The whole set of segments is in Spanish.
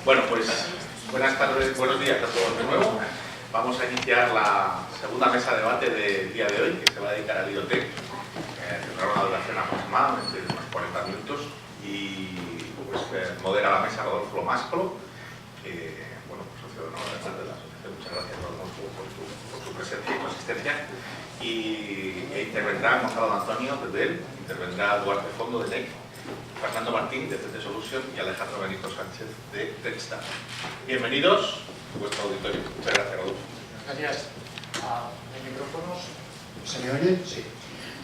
Bueno, pues buenas tardes, buenos días a todos de nuevo. Vamos a iniciar la segunda mesa de debate del día de hoy, que se va a dedicar al IoT. Tendrá una duración aproximadamente de unos 40 minutos y pues modera la mesa Rodolfo Mascolo, bueno, socio de honor de la asociación. Muchas gracias, Rodolfo, por tu presencia y tu asistencia. E intervendrá Gonzalo Antonio de Dell, intervendrá Duarte Fondo de NEC, Fernando Martín de CT Solution y Alejandro Benito Sánchez de TechStar. Bienvenidos a vuestro auditorio. Muchas gracias, Rodolfo. Gracias. ¿Hay micrófonos? ¿Se me oye? Sí.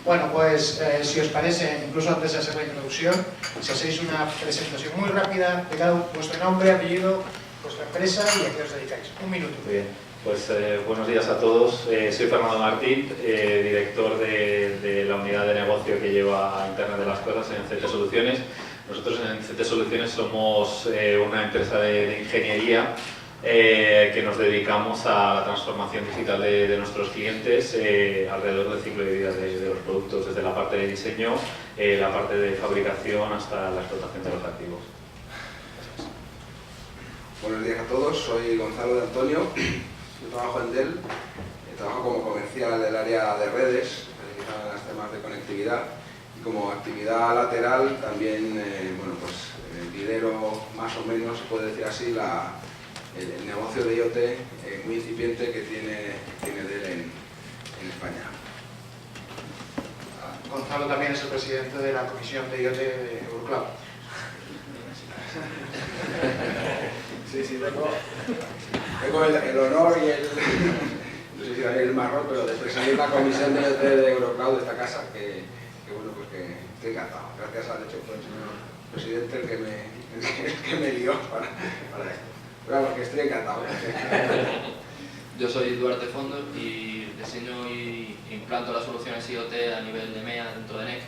Bueno, pues si os parece, incluso antes de hacer la introducción, si hacéis una presentación muy rápida de cada vuestro nombre, apellido, vuestra empresa y a qué os dedicáis. Un minuto. Muy bien. Pues buenos días a todos. Soy Fernando Martín, director de la unidad de negocio que lleva Internet de las Cosas en CT Soluciones. Nosotros en CT Soluciones somos una empresa de ingeniería que nos dedicamos a la transformación digital de nuestros clientes alrededor del ciclo de vida de los productos, desde la parte de diseño, la parte de fabricación hasta la explotación de los activos. Buenos días a todos, soy Gonzalo de Antonio. Yo trabajo en Dell, trabajo como comercial del área de redes, dedicado a los temas de conectividad, y como actividad lateral también, bueno, pues lidero más o menos, se puede decir así, el negocio de IoT muy incipiente que tiene Dell en España. Gonzalo también es el presidente de la comisión de IoT de Eurocloud. Sí, tengo el honor y no sé si el marrón, pero de presidir la comisión de IoT de Eurocloud de esta casa, que bueno, pues que estoy encantado. Gracias al hecho fue el señor presidente el que me lió para esto. Pero vamos, que estoy encantado. Yo soy Duarte Fondo y diseño y implanto las soluciones IoT a nivel de MEA dentro de NEC,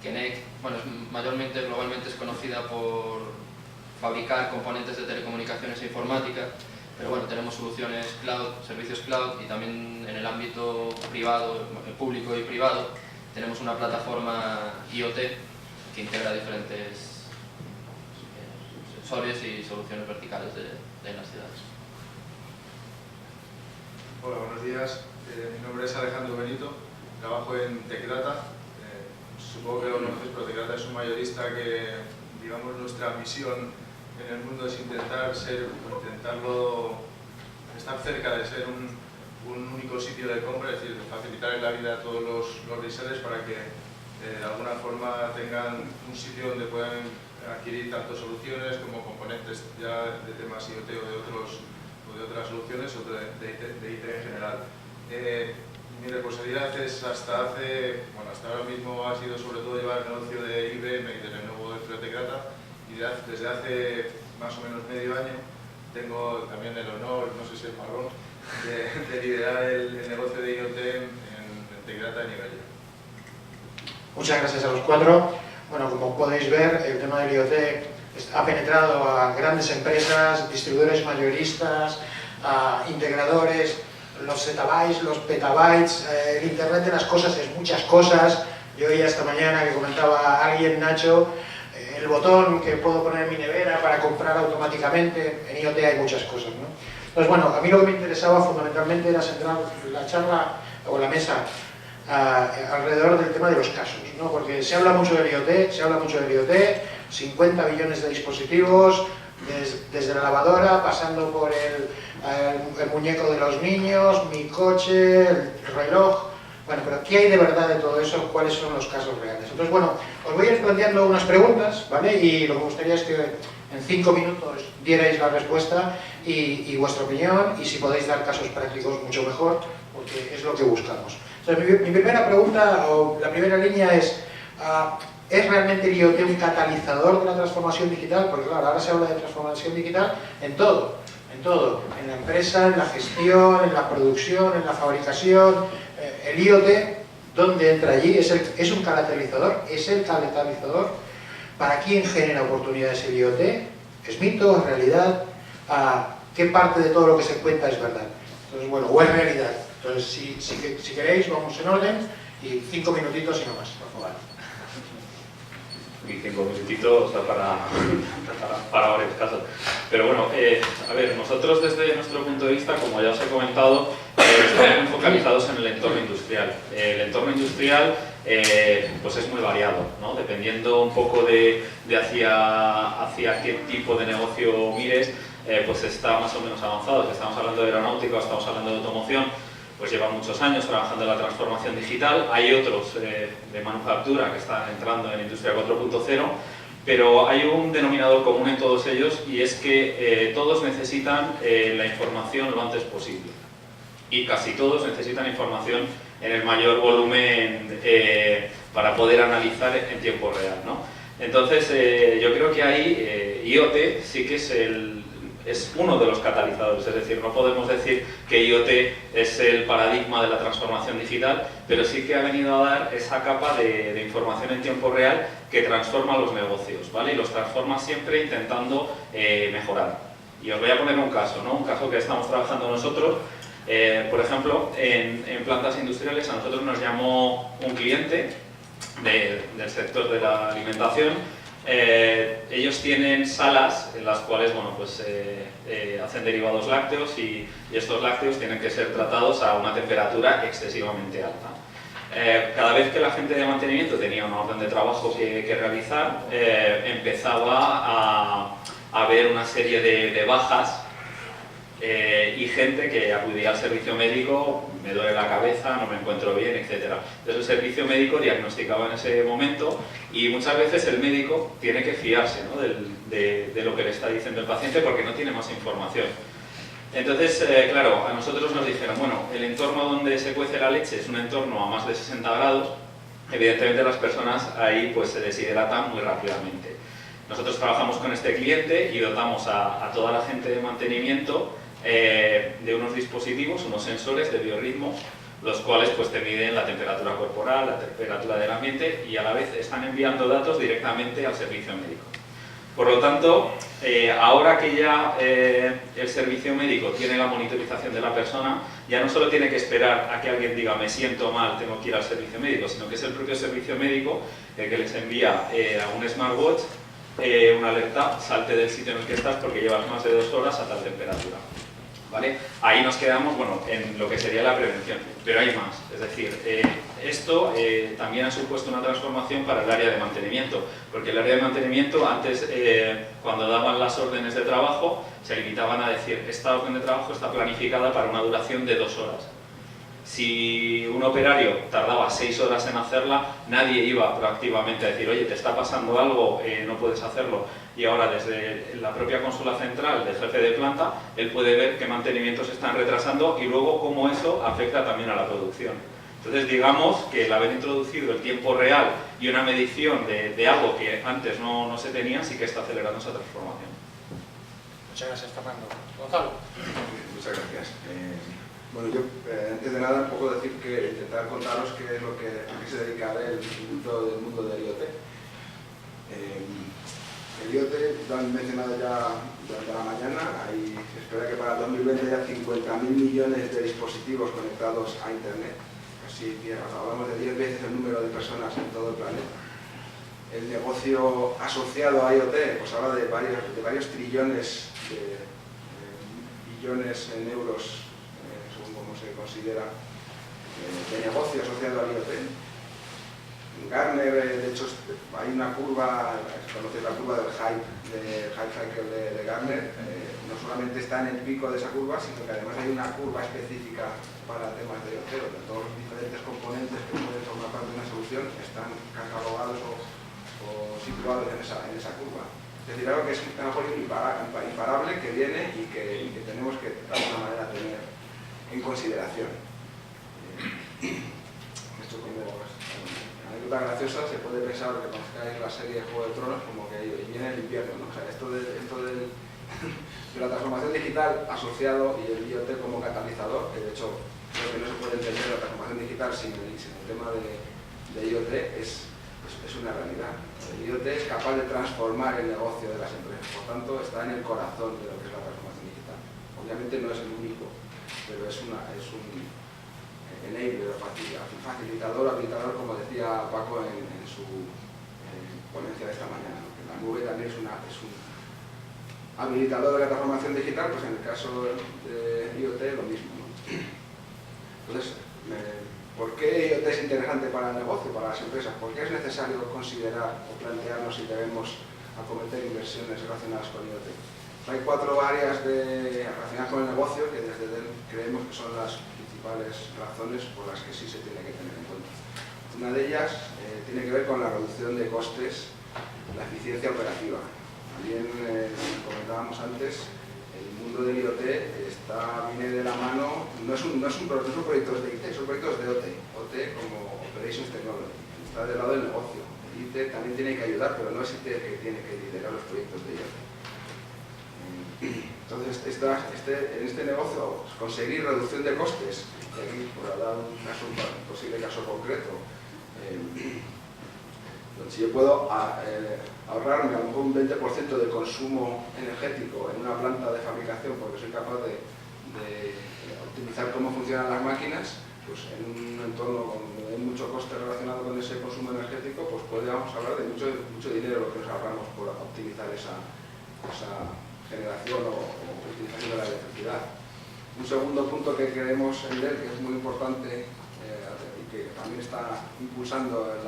que NEC, bueno, mayormente, globalmente es conocida por fabricar componentes de telecomunicaciones e informática, pero bueno, tenemos soluciones cloud, servicios cloud y también en el ámbito privado, público y privado, tenemos una plataforma IoT que integra diferentes sensores y soluciones verticales de las ciudades. Hola, buenos días. Mi nombre es Alejandro Benito, trabajo en TechData. Supongo que lo conoces, pero TechData es un mayorista que, digamos, nuestra misión en el mundo es intentarlo, estar cerca de ser un único sitio de compra, es decir, facilitar la vida a todos los resellers para que de alguna forma tengan un sitio donde puedan adquirir tanto soluciones como componentes ya de temas IoT o de otras soluciones o de IT en general. Mi responsabilidad es hasta ahora mismo ha sido sobre todo llevar el negocio de IBM y de Lenovo dentro de TechData. Y desde hace más o menos medio año tengo también el honor, no sé si es marrón, de liderar el negocio de IoT en TechData en Iberia. Muchas gracias a los cuatro. Bueno, como podéis ver, el tema del IoT ha penetrado a grandes empresas, distribuidores mayoristas, a integradores, los zettabytes, los petabytes, el Internet de las cosas es muchas cosas. Yo oía esta mañana que comentaba alguien, Nacho, el botón que puedo poner en mi nevera para comprar automáticamente. En IoT hay muchas cosas, ¿no? Entonces, bueno, a mí lo que me interesaba fundamentalmente era centrar la charla o la mesa alrededor del tema de los casos, ¿no? Porque se habla mucho del IoT, 50 billones de dispositivos, desde la lavadora, pasando por el muñeco de los niños, mi coche, el reloj. Bueno, pero ¿qué hay de verdad de todo eso? ¿Cuáles son los casos reales? Entonces, bueno, os voy a ir planteando unas preguntas, ¿vale? Y lo que me gustaría es que en 5 minutos dierais la respuesta y vuestra opinión, y si podéis dar casos prácticos, mucho mejor, porque es lo que buscamos. Entonces, mi primera pregunta, o la primera línea es realmente el IoT un catalizador de la transformación digital? Porque claro, ahora se habla de transformación digital en todo, en la empresa, en la gestión, en la producción, en la fabricación. El IoT, ¿dónde entra allí? ¿Es un catalizador? ¿Es el catalizador? ¿Para quién genera oportunidades el IoT? ¿Es mito? ¿Es realidad? ¿Qué parte de todo lo que se cuenta es verdad? Entonces, bueno, o es realidad. Entonces, si queréis, vamos en orden y 5 minutitos y no más, por favor. y 5 minutitos para varios casos. Pero bueno, a ver, nosotros desde nuestro punto de vista, como ya os he comentado, estamos muy focalizados en el entorno industrial. El entorno industrial pues es muy variado, ¿no? Dependiendo un poco de hacia qué tipo de negocio mires, pues está más o menos avanzado. Si estamos hablando de aeronáutica o estamos hablando de automoción, pues llevan muchos años trabajando en la transformación digital. Hay otros de manufactura que están entrando en Industria 4.0, pero hay un denominador común en todos ellos, y es que todos necesitan la información lo antes posible. Y casi todos necesitan información en el mayor volumen para poder analizar en tiempo real, ¿no? Entonces, yo creo que ahí IoT sí que es uno de los catalizadores, es decir, no podemos decir que IoT es el paradigma de la transformación digital, pero sí que ha venido a dar esa capa de información en tiempo real que transforma los negocios, ¿vale? Y los transforma siempre intentando mejorar. Y os voy a poner un caso, ¿no? Un caso que estamos trabajando nosotros. Por ejemplo, en plantas industriales a nosotros nos llamó un cliente del sector de la alimentación. Ellos tienen salas en las cuales, bueno, pues, hacen derivados lácteos, y estos lácteos tienen que ser tratados a una temperatura excesivamente alta. Cada vez que la gente de mantenimiento tenía una orden de trabajo que realizar, empezaba a haber una serie de bajas y gente que acudía al servicio médico: me duele la cabeza, no me encuentro bien, etc. Entonces el servicio médico diagnosticaba en ese momento, y muchas veces el médico tiene que fiarse, ¿no? de lo que le está diciendo el paciente, porque no tiene más información. Entonces, claro, a nosotros nos dijeron, bueno, el entorno donde se cuece la leche es un entorno a más de 60 grados, evidentemente las personas ahí pues se deshidratan muy rápidamente. Nosotros trabajamos con este cliente y dotamos a toda la gente de mantenimiento de unos dispositivos, unos sensores de biorritmos, los cuales pues te miden la temperatura corporal, la temperatura del ambiente, y a la vez están enviando datos directamente al servicio médico. Por lo tanto, ahora que ya el servicio médico tiene la monitorización de la persona, ya no solo tiene que esperar a que alguien diga me siento mal, tengo que ir al servicio médico, sino que es el propio servicio médico el que les envía a un smartwatch una alerta: salte del sitio en el que estás porque llevas más de 2 horas a tal temperatura. ¿Vale? Ahí nos quedamos, bueno, en lo que sería la prevención, pero hay más. Es decir, esto también ha supuesto una transformación para el área de mantenimiento, porque el área de mantenimiento antes, cuando daban las órdenes de trabajo, se limitaban a decir: esta orden de trabajo está planificada para una duración de 2 horas. Si un operario tardaba 6 horas en hacerla, nadie iba proactivamente a decir: oye, te está pasando algo, no puedes hacerlo. Y ahora, desde la propia consola central del jefe de planta, él puede ver qué mantenimientos se están retrasando y luego cómo eso afecta también a la producción. Entonces, digamos que el haber introducido el tiempo real y una medición de algo que antes no se tenía, sí que está acelerando esa transformación. Muchas gracias, Fernando. Gonzalo. Muchas gracias. Bueno, yo antes de nada un poco intentar contaros a qué se dedica el instituto del mundo del IoT. El IoT, lo han mencionado ya durante la mañana, se espera que para el 2020 haya 50.000 millones de dispositivos conectados a Internet. Así que hablamos de 10 veces el número de personas en todo el planeta. El negocio asociado a IoT pues habla de varios trillones de billones en euros, según cómo se considera, de negocio asociado al IoT. Gartner, de hecho, hay una curva, conocéis la curva del hype cycle de Gartner, no solamente está en el pico de esa curva, sino que además hay una curva específica para temas de IoT, donde todos los diferentes componentes que pueden formar parte de una solución están catalogados o situados en esa curva. Es decir, algo que es algo imparable, que viene y que tenemos que de alguna manera tener en consideración. Esto como anécdota graciosa, se puede pensar que conozcáis la serie Juego de Tronos como que viene el invierno, ¿no? O sea, esto de la transformación digital asociado y el IoT como catalizador, que de hecho creo que no se puede entender la transformación digital sin el tema de IoT, es una realidad. El IoT es capaz de transformar el negocio de las empresas, por tanto está en el corazón de lo que es la transformación digital. Obviamente no es el único, pero es un enabler, facilitador, habilitador, como decía Paco en ponencia de esta mañana, ¿no? Que la nube también es un habilitador de la transformación digital, pues en el caso de IoT lo mismo, ¿no? Entonces, ¿por qué IoT es interesante para el negocio, para las empresas? ¿Por qué es necesario considerar o plantearnos si debemos acometer inversiones relacionadas con IoT? Hay 4 áreas relacionadas con el negocio que desde Dell creemos que son las principales razones por las que sí se tiene que tener en cuenta. Una de ellas tiene que ver con la reducción de costes, la eficiencia operativa. También, comentábamos antes, el mundo del IoT viene de la mano, no son proyectos de IT, son proyectos de OT, OT como Operations Technology, está del lado del negocio. El IT también tiene que ayudar, pero no es IT el que tiene que liderar los proyectos de IoT. Entonces, en este negocio, conseguir reducción de costes, y aquí por dar un posible caso concreto, si yo puedo ahorrarme a lo mejor un 20% de consumo energético en una planta de fabricación porque soy capaz de optimizar cómo funcionan las máquinas, pues en un entorno donde hay mucho coste relacionado con ese consumo energético, pues podríamos hablar de mucho dinero lo que nos ahorramos por optimizar esa generación o utilización de la electricidad. Un segundo punto que creemos en Dell, que es muy importante y que también está impulsando el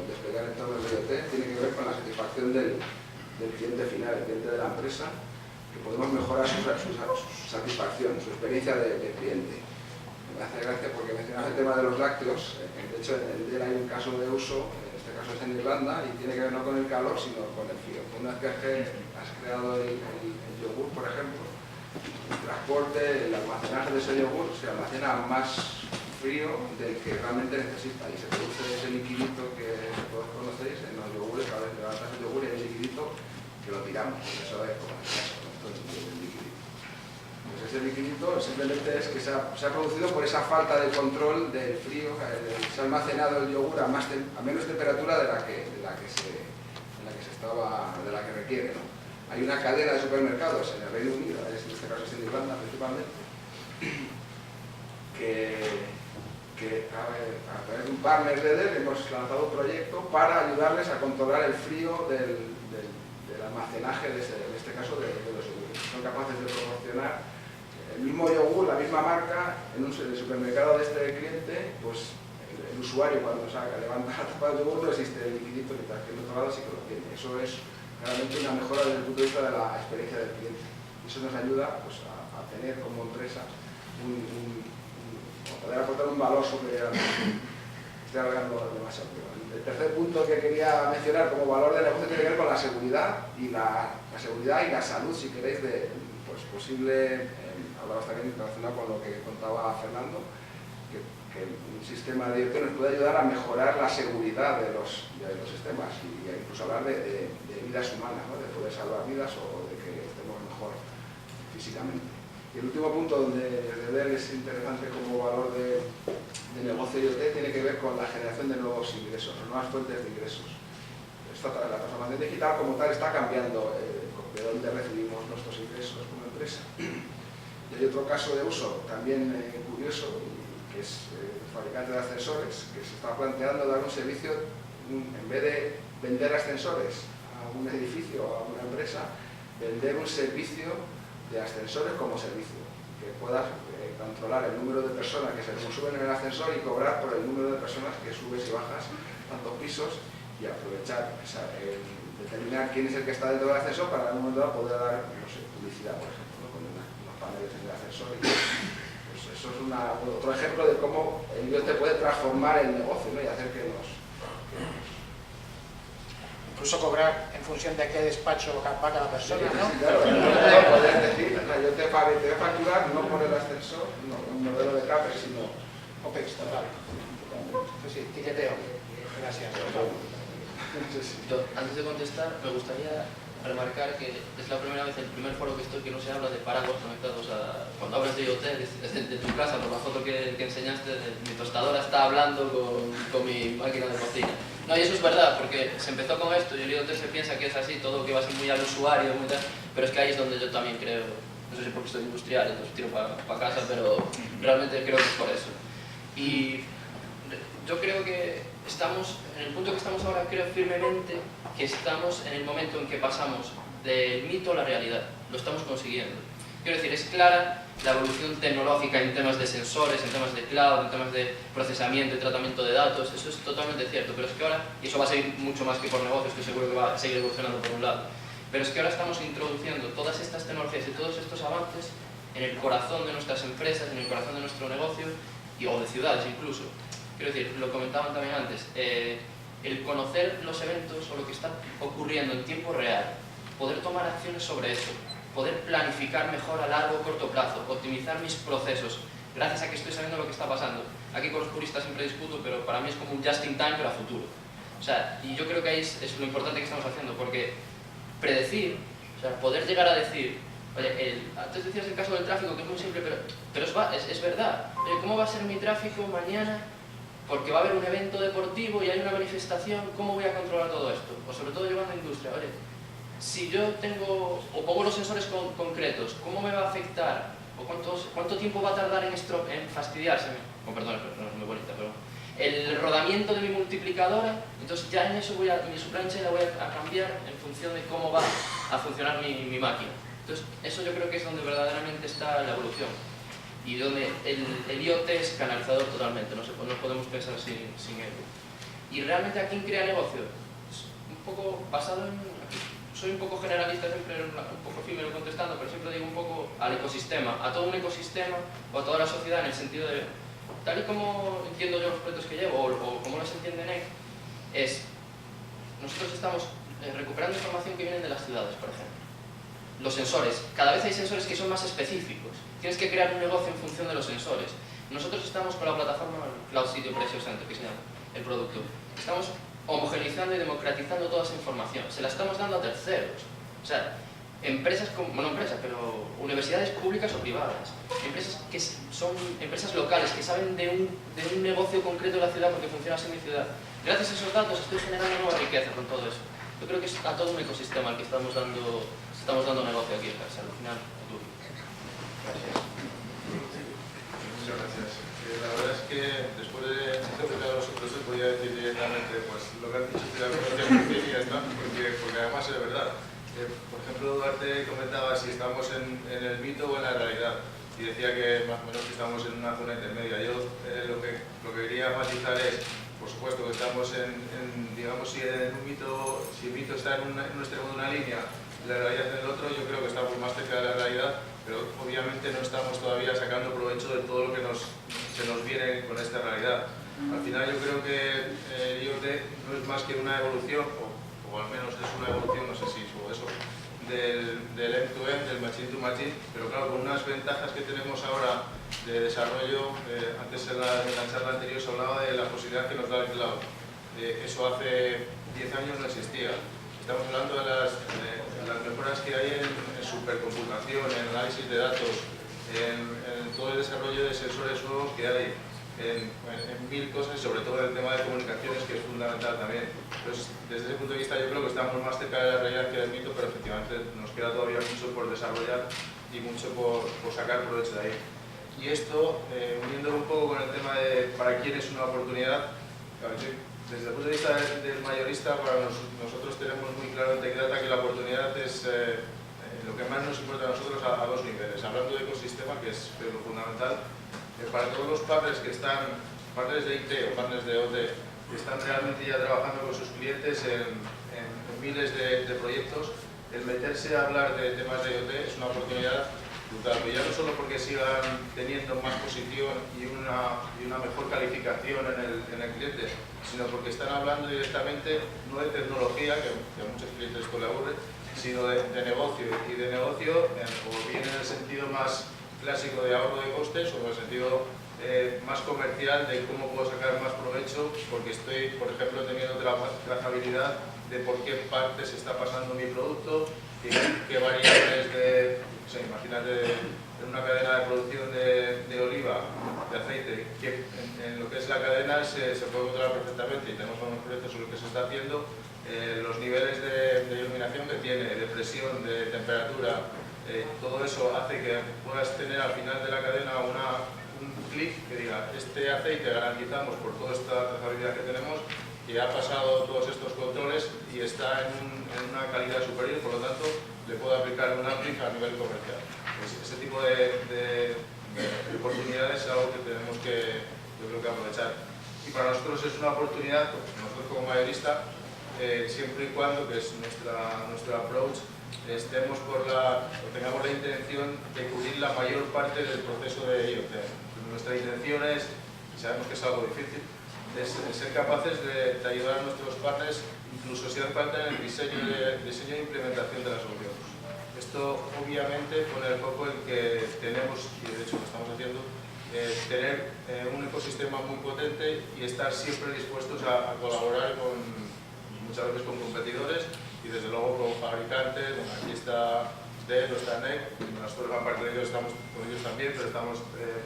desplegar entornos de IoT, tiene que ver con la satisfacción del cliente final, el cliente de la empresa, que podemos mejorar su satisfacción, su experiencia de cliente. Me hace gracia porque mencionas el tema de los lácteos. De hecho, en Dell hay un caso de uso, en este caso es en Irlanda, y tiene que ver no con el calor, sino con el frío. Una vez que has creado el yogur, por ejemplo, el transporte, el almacenaje de ese yogur se almacena más frío del que realmente necesita y se produce ese liquidito que todos conocéis en los yogures. Cada vez que levantas el yogur y hay un liquidito que lo tiramos, porque eso es como el liquidito. Pues ese liquidito simplemente es que se ha producido por esa falta de control del frío. Se ha almacenado el yogur a menos temperatura de la que requiere, ¿no? Hay una cadena de supermercados en el Reino Unido, en este caso es en Irlanda principalmente, que a través de un partner de Dell hemos lanzado un proyecto para ayudarles a controlar el frío del almacenaje, en este caso de los yogures. Son capaces de proporcionar el mismo yogur, la misma marca, en el supermercado de este cliente, pues el usuario cuando levanta la tapa del yogur no existe el liquidito, mientras que en otro lado sí que lo tiene. Eso es realmente una mejora desde el punto de vista de la experiencia del cliente. Eso nos ayuda pues, a tener como empresa poder aportar un valor superior. Estoy hablando demasiado. El tercer punto que quería mencionar como valor de negocio tiene que ver con la seguridad y la salud, si queréis, de pues, posible, hablaba también relacionado con lo que contaba Fernando, que un sistema de IoT nos puede ayudar a mejorar la seguridad de los sistemas y incluso hablar de vidas humanas, ¿no? De poder salvar vidas o de que estemos mejor físicamente. Y el último punto donde Dell es interesante como valor de negocio IoT tiene que ver con la generación de nuevos ingresos, nuevas fuentes de ingresos. La transformación digital como tal está cambiando de dónde recibimos nuestros ingresos como empresa. Y hay otro caso de uso también curioso, que es el fabricante de ascensores, que se está planteando dar un servicio, en vez de vender ascensores a un edificio o a una empresa, vender un servicio de ascensores como servicio, que puedas controlar el número de personas que se suben en el ascensor y cobrar por el número de personas que subes y bajas tantos pisos y aprovechar, determinar quién es el que está dentro del ascensor para en un momento dado poder dar, no sé, publicidad, por ejemplo, ¿no? Con unos paneles en el ascensor. Y, pues eso es otro ejemplo de cómo el IoT puede transformar el negocio, ¿no? Y hacer que incluso cobrar en función de qué despacho va cada persona, ¿no? Sí, claro, poder decir, yo te voy a facturar no por el ascensor, no un modelo de CAPEX, sino OPEX, total. Sí, tiqueteo. Gracias. Antes de contestar, me gustaría remarcar que es la primera vez, el primer foro que estoy que no se habla de paraguas conectados a... Cuando hablas de IoT, de tu casa, por la foto que enseñaste, mi tostadora está hablando con mi máquina de cocina. No, y eso es verdad, porque se empezó con esto y el IoT se piensa que es así, todo que va a ser muy al usuario, muy tal, pero es que ahí es donde yo también creo, no sé si porque soy industrial, entonces tiro para casa, pero realmente creo que es por eso. Y yo creo que estamos, en el punto que estamos ahora, creo firmemente que estamos en el momento en que pasamos del mito a la realidad. Lo estamos consiguiendo. Quiero decir, es clara la evolución tecnológica en temas de sensores, en temas de cloud, en temas de procesamiento y tratamiento de datos. Eso es totalmente cierto, pero es que ahora, y eso va a seguir mucho más que por negocios, que seguro que va a seguir evolucionando por un lado, pero es que ahora estamos introduciendo todas estas tecnologías y todos estos avances en el corazón de nuestras empresas, en el corazón de nuestro negocio o de ciudades incluso. Quiero decir, lo comentaban también antes, el conocer los eventos o lo que está ocurriendo en tiempo real, poder tomar acciones sobre eso, poder planificar mejor a largo o corto plazo, optimizar mis procesos, gracias a que estoy sabiendo lo que está pasando. Aquí con los puristas siempre discuto, pero para mí es como un just in time, pero a futuro. O sea, y yo creo que ahí es lo importante que estamos haciendo, porque predecir, o sea, poder llegar a decir, oye, antes decías el caso del tráfico, que es muy simple, pero es verdad. Oye, ¿cómo va a ser mi tráfico mañana? Porque va a haber un evento deportivo y hay una manifestación, ¿cómo voy a controlar todo esto? O sobre todo llevando a industria, oye, si yo tengo, o pongo los sensores concretos, ¿cómo me va a afectar? ¿O cuánto tiempo va a tardar en fastidiarse? Oh, perdón, no es muy bonita, pero el rodamiento de mi multiplicadora, entonces ya en eso mi supply chain la voy a cambiar en función de cómo va a funcionar mi máquina. Entonces, eso yo creo que es donde verdaderamente está la evolución y donde el IoT es canalizador totalmente, no podemos pensar sin ello. Y realmente, ¿a quién crea negocio? Es un poco basado en... Soy un poco generalista, siempre un poco efímero contestando, pero siempre digo un poco al ecosistema, a todo un ecosistema o a toda la sociedad, en el sentido de, tal y como entiendo yo los proyectos que llevo o como los entiende NEC, nosotros estamos recuperando información que viene de las ciudades, por ejemplo. Los sensores, cada vez hay sensores que son más específicos, tienes que crear un negocio en función de los sensores. Nosotros estamos con la plataforma Cloud City Operation Center, que se llama el producto. Estamos homogeneizando y democratizando toda esa información, se la estamos dando a terceros. O sea, empresas, bueno, empresas, pero universidades públicas o privadas, empresas que son empresas locales, que saben de un negocio concreto de la ciudad porque funciona así en mi ciudad. Gracias a esos datos estoy generando nueva riqueza con todo eso. Yo creo que es a todo un ecosistema al que estamos dando negocio aquí, al final. Gracias. Muchas gracias. La verdad es que después de lo que cada vosotros se podía decir directamente, pues lo que han dicho estoy de acuerdo y ya está, porque además es verdad. Por ejemplo, Duarte comentaba si estamos en el mito o en la realidad y decía que más o menos estamos en una zona intermedia. Yo lo que quería matizar es, por supuesto, que estamos digamos, si el mito está en un extremo de una línea, la realidad en el otro, yo creo que estamos más cerca de la realidad, pero obviamente no estamos todavía sacando provecho de todo lo que se nos viene con esta realidad. Al final yo creo que el IoT no es más que una evolución, o al menos es una evolución, no sé si es eso, del end-to-end, del machine-to-machine, pero claro, con unas ventajas que tenemos ahora de desarrollo. Antes en la charla anterior se hablaba de la posibilidad que nos da el cloud. Eso hace 10 años no existía. Estamos hablando de las mejoras que hay en supercomputación, en análisis de datos, en todo el desarrollo de sensores nuevos que hay, en mil cosas, y sobre todo en el tema de comunicaciones, que es fundamental también. Entonces, desde ese punto de vista, yo creo que estamos más cerca de la realidad que del mito, pero efectivamente nos queda todavía mucho por desarrollar y mucho por sacar provecho de ahí. Y esto, uniéndolo un poco con el tema de para quién es una oportunidad, desde el punto de vista del mayorista, para nosotros tenemos muy claro en Tecdata que la oportunidad es lo que más nos importa a nosotros a dos niveles. Hablando de ecosistema, que es lo fundamental, para todos los partners que están, partners de IT o partners de OT, que están realmente ya trabajando con sus clientes en miles de proyectos, el meterse a hablar de temas de IoT es una oportunidad brutal, pero ya no solo porque sigan teniendo más posición y una mejor calificación en el cliente, sino porque están hablando directamente no de tecnología, que a muchos clientes esto le aburre, sino de negocio, y de negocio o bien en el sentido más clásico de ahorro de costes o en el sentido más comercial de cómo puedo sacar más provecho porque estoy, por ejemplo, teniendo trazabilidad de por qué partes está pasando mi producto, qué variables o sea, imagínate en una cadena de producción de oliva, de aceite, que en lo que es la cadena se puede controlar perfectamente y tenemos algunos proyectos sobre lo que se está haciendo, los niveles de iluminación que tiene, de presión, de temperatura, todo eso hace que puedas tener al final de la cadena un clic que diga este aceite garantizamos por toda esta trazabilidad que tenemos que ha pasado todos estos controles y está en una calidad superior, por lo tanto le puedo aplicar un uplift a nivel comercial. Pues ese tipo de oportunidades es algo que tenemos que, yo creo que aprovechar. Y para nosotros es una oportunidad, nosotros como mayorista, siempre y cuando, que es nuestro approach, estemos o tengamos la intención de cubrir la mayor parte del proceso de IoT. Nuestra intención es, y sabemos que es algo difícil, es ser capaces de ayudar a nuestros partners, incluso si hace falta en el diseño e implementación de la solución. Esto obviamente pone el foco en que tenemos, y de hecho lo estamos haciendo, tener un ecosistema muy potente y estar siempre dispuestos a colaborar muchas veces con competidores y desde luego con fabricantes. Bueno, aquí está Dell, está NEC, nosotros aparte de ellos estamos con ellos también, pero estamos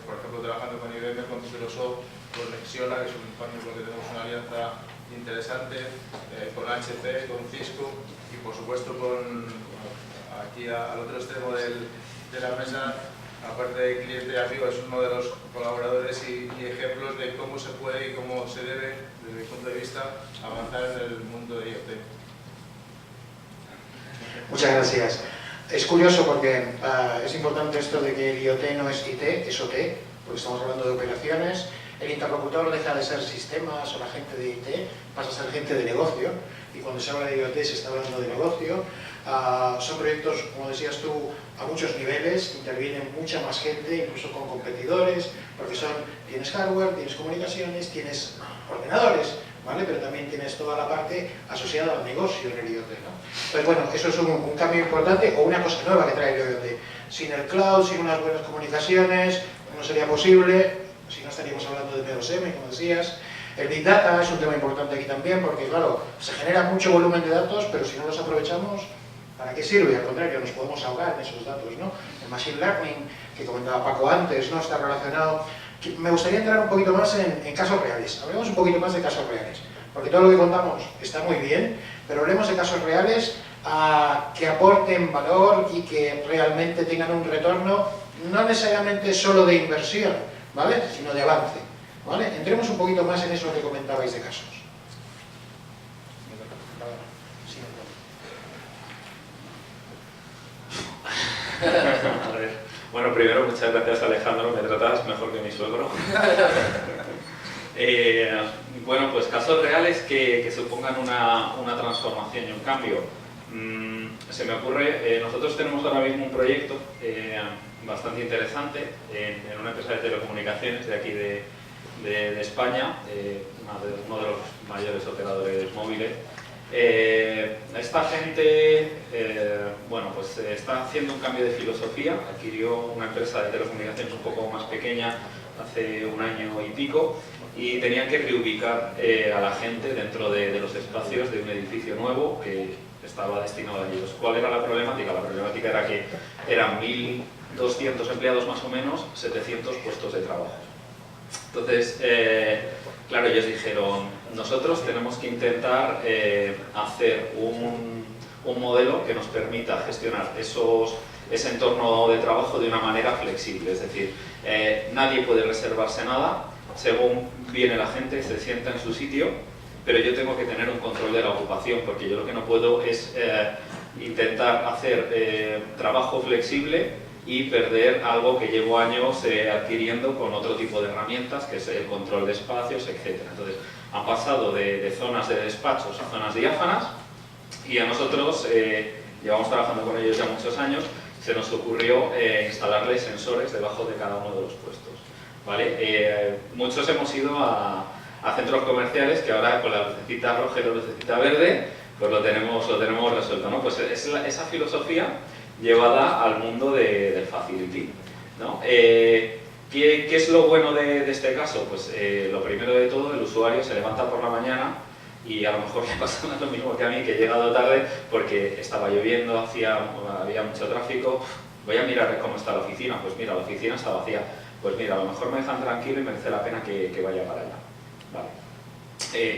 por ejemplo trabajando con IBM, con Microsoft, con Nexiona, que es un partner con el que tenemos una alianza interesante, con HP, con Cisco y por supuesto aquí al otro extremo de la mesa, aparte de cliente amigo, es uno de los colaboradores y ejemplos de cómo se puede y cómo se debe, desde mi punto de vista, avanzar en el mundo de IoT. Muchas gracias. Es curioso porque es importante esto de que el IoT no es IT, es OT, porque estamos hablando de operaciones. El interlocutor deja de ser sistemas o la gente de IT, pasa a ser gente de negocio, y cuando se habla de IoT se está hablando de negocio. Son proyectos, como decías tú, a muchos niveles, intervienen mucha más gente, incluso con competidores, porque tienes hardware, tienes comunicaciones, tienes ordenadores, ¿vale? Pero también tienes toda la parte asociada al negocio en el IoT, ¿no? Entonces, bueno, eso es un cambio importante o una cosa nueva que trae el IoT. Sin el cloud, sin unas buenas comunicaciones, no sería posible, si no estaríamos hablando de P2M, como decías. El Big Data es un tema importante aquí también, porque claro, se genera mucho volumen de datos, pero si no los aprovechamos, ¿para qué sirve? Al contrario, nos podemos ahogar en esos datos, ¿no? El Machine Learning, que comentaba Paco antes, ¿no? Está relacionado. Me gustaría entrar un poquito más en casos reales. Hablemos un poquito más de casos reales, porque todo lo que contamos está muy bien, pero hablemos de casos reales que aporten valor y que realmente tengan un retorno, no necesariamente solo de inversión, ¿vale? Sino de avance, ¿vale? Entremos un poquito más en eso que comentabais de casos. A ver. Bueno, primero, muchas gracias Alejandro, me tratas mejor que mi suegro. Bueno, pues casos reales que supongan una transformación y un cambio. Se me ocurre, nosotros tenemos ahora mismo un proyecto bastante interesante en una empresa de telecomunicaciones de aquí de España, uno de los mayores operadores móviles. Esta gente bueno, pues está haciendo un cambio de filosofía, adquirió una empresa de telecomunicaciones un poco más pequeña hace un año y pico y tenían que reubicar a la gente dentro de los espacios de un edificio nuevo que estaba destinado a ellos. ¿Cuál era la problemática? La problemática era que eran 1.200 empleados más o menos, 700 puestos de trabajo. Entonces, claro, ellos dijeron, nosotros tenemos que intentar hacer un modelo que nos permita gestionar ese entorno de trabajo de una manera flexible, es decir, nadie puede reservarse nada, según viene la gente, se sienta en su sitio, pero yo tengo que tener un control de la ocupación, porque yo lo que no puedo es intentar hacer trabajo flexible y perder algo que llevo años adquiriendo con otro tipo de herramientas, que es el control de espacios, etc. Entonces, han pasado de zonas de despachos a zonas diáfanas y a nosotros, llevamos trabajando con ellos ya muchos años, se nos ocurrió instalarles sensores debajo de cada uno de los puestos, ¿vale? Muchos hemos ido a centros comerciales que ahora con la lucecita roja y la lucecita verde pues lo tenemos resuelto, ¿no? Pues es esa filosofía llevada al mundo del facility, ¿no? ¿Qué es lo bueno de este caso? Pues lo primero de todo, el usuario se levanta por la mañana y a lo mejor le pasa lo mismo que a mí, que he llegado tarde porque estaba lloviendo, había mucho tráfico. Voy a mirar cómo está la oficina. Pues mira, la oficina está vacía. Pues mira, a lo mejor me dejan tranquilo y merece la pena que vaya para allá. Vale.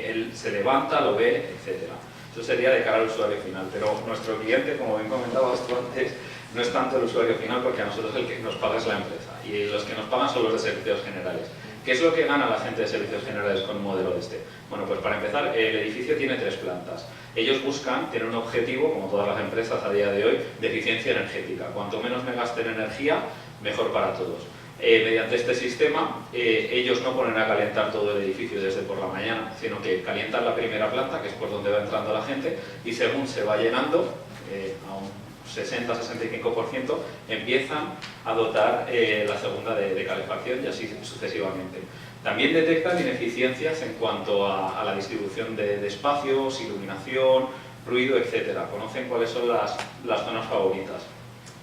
Él se levanta, lo ve, etc. Eso sería de cara al usuario final, pero nuestro cliente, como bien comentabas tú antes, no es tanto el usuario final porque a nosotros el que nos paga es la empresa. y los que nos pagan son los de servicios generales. ¿Qué es lo que gana la gente de servicios generales con un modelo de este? Bueno, pues para empezar, el edificio tiene 3 plantas. Ellos buscan tener un objetivo, como todas las empresas a día de hoy, de eficiencia energética. Cuanto menos me gasten energía, mejor para todos. Mediante este sistema, ellos no ponen a calentar todo el edificio desde por la mañana, sino que calientan la primera planta, que es por donde va entrando la gente, y según se va llenando, a un 60-65%, empiezan a dotar la segunda de calefacción y así sucesivamente. También detectan ineficiencias en cuanto a la distribución de espacios, iluminación, ruido, etc. Conocen cuáles son las zonas favoritas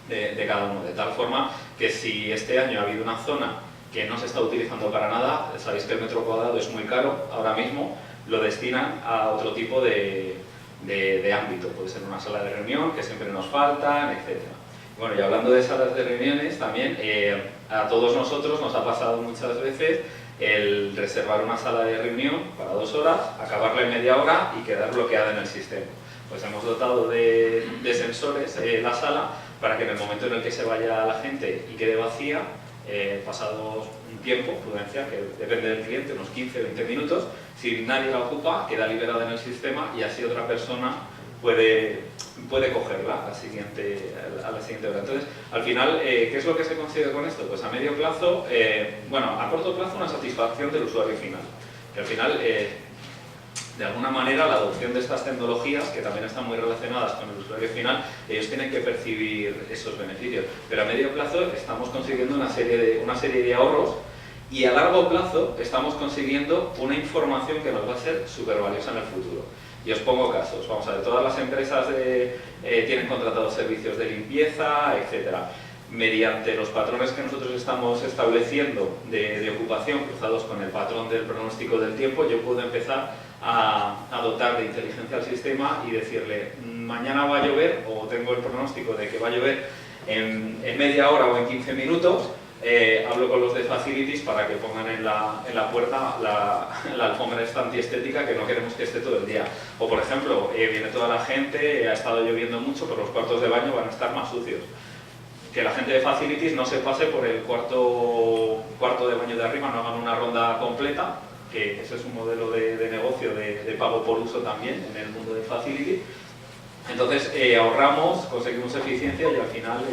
de cada uno, de tal forma que si este año ha habido una zona que no se está utilizando para nada, sabéis que el metro cuadrado es muy caro, ahora mismo lo destinan a otro tipo de ámbito, puede ser una sala de reunión que siempre nos faltan, etc. Bueno, y hablando de salas de reuniones, también a todos nosotros nos ha pasado muchas veces el reservar una sala de reunión para 2 horas, acabarla en media hora y quedar bloqueada en el sistema. Pues hemos dotado de sensores la sala para que en el momento en el que se vaya la gente y quede vacía, pasado un tiempo prudencial, que depende del cliente, unos 15-20 minutos, si nadie la ocupa, queda liberada en el sistema y así otra persona puede cogerla a la siguiente hora. Entonces, al final, ¿qué es lo que se consigue con esto? Pues a medio plazo, bueno, a corto plazo una satisfacción del usuario final, que al final, de alguna manera, la adopción de estas tecnologías, que también están muy relacionadas con el usuario final, ellos tienen que percibir esos beneficios. Pero a medio plazo estamos consiguiendo una serie de ahorros y a largo plazo estamos consiguiendo una información que nos va a ser súper valiosa en el futuro. Y os pongo casos. Vamos a ver, todas las empresas tienen contratados servicios de limpieza, etc. Mediante los patrones que nosotros estamos estableciendo de ocupación, cruzados con el patrón del pronóstico del tiempo, yo puedo empezar a dotar de inteligencia al sistema y decirle mañana va a llover, o tengo el pronóstico de que va a llover en media hora o en 15 minutos, hablo con los de Facilities para que pongan en la puerta la alfombra esta antiestética, que no queremos que esté todo el día. O por ejemplo, viene toda la gente, ha estado lloviendo mucho, pero los cuartos de baño van a estar más sucios. Que la gente de Facilities no se pase por el cuarto de baño de arriba, no hagan una ronda completa, que ese es un modelo de negocio de pago por uso también en el mundo de Facility. Entonces ahorramos, conseguimos eficiencia y al final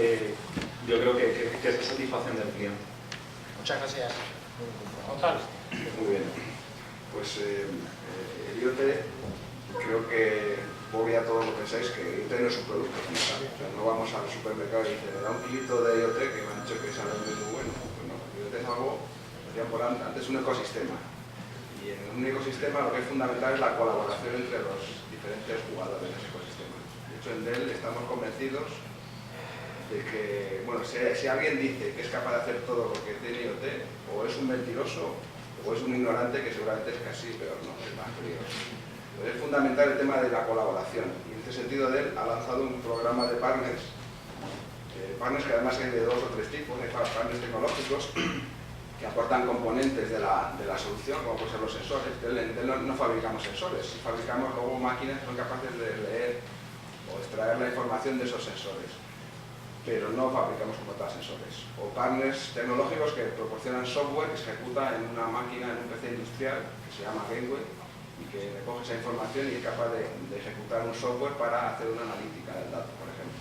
yo creo que es satisfacción del cliente. Muchas gracias. Gonzalo. Muy bien. Pues el IoT, creo que voy a todos lo que pensáis que IoT no es un producto como tal. O sea, no vamos al supermercado y dicen, me da un kilito de IoT que me han dicho que sale muy bueno. Pues no, IoT es algo, decían por antes, un ecosistema. Y en un ecosistema lo que es fundamental es la colaboración entre los diferentes jugadores de ese ecosistema. De hecho, en Dell estamos convencidos de que, bueno, si alguien dice que es capaz de hacer todo lo que tiene IoT, o es un mentiroso o es un ignorante, que seguramente es casi peor, no, es más peligroso. Entonces es fundamental el tema de la colaboración, y en este sentido Dell ha lanzado un programa de partners, que además hay de 2 o 3 tipos, hay partners tecnológicos que aportan componentes de la solución, como pueden ser los sensores. En Dell no fabricamos sensores, fabricamos luego máquinas que son capaces de leer o extraer la información de esos sensores, pero no fabricamos como tal sensores. O partners tecnológicos que proporcionan software que se ejecuta en una máquina, en un PC industrial, que se llama Gateway, y que recoge esa información y es capaz de ejecutar un software para hacer una analítica del dato, por ejemplo.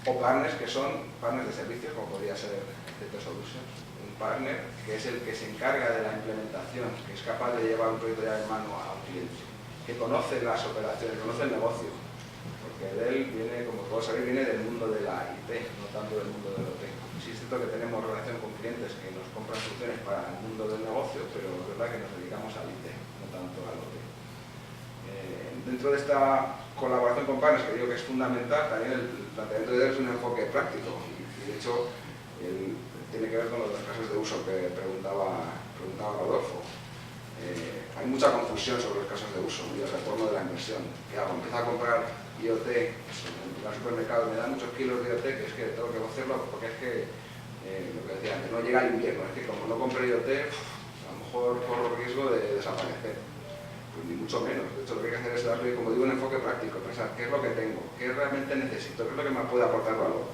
O partners que son partners de servicios, como podría ser CT Solutions. Un partner que es el que se encarga de la implementación, que es capaz de llevar un proyecto ya en mano a un cliente, que conoce las operaciones, conoce el negocio. Porque Dell viene, como todos sabéis, viene del mundo de la IT, no tanto del mundo del OT. Sí es cierto que tenemos relación con clientes que nos compran soluciones para el mundo del negocio, pero es verdad que nos dedicamos al IT, no tanto al OT. Dentro de esta colaboración con partners, que digo que es fundamental, también el planteamiento de Dell es un enfoque práctico, y de hecho tiene que ver con los casos de uso que preguntaba Rodolfo. Hay mucha confusión sobre los casos de uso y el retorno de la inversión. ¿Qué hago? Empiezo a comprar IoT en el supermercado, me dan muchos kilos de IoT, que es que tengo que hacerlo porque es que, lo que decía antes, no llega el invierno, es que como no compré IoT, a lo mejor corro riesgo de desaparecer. Pues ni mucho menos. De hecho, lo que hay que hacer es darle, como digo, un enfoque práctico, pensar qué es lo que tengo, qué realmente necesito, qué es lo que me puede aportar valor.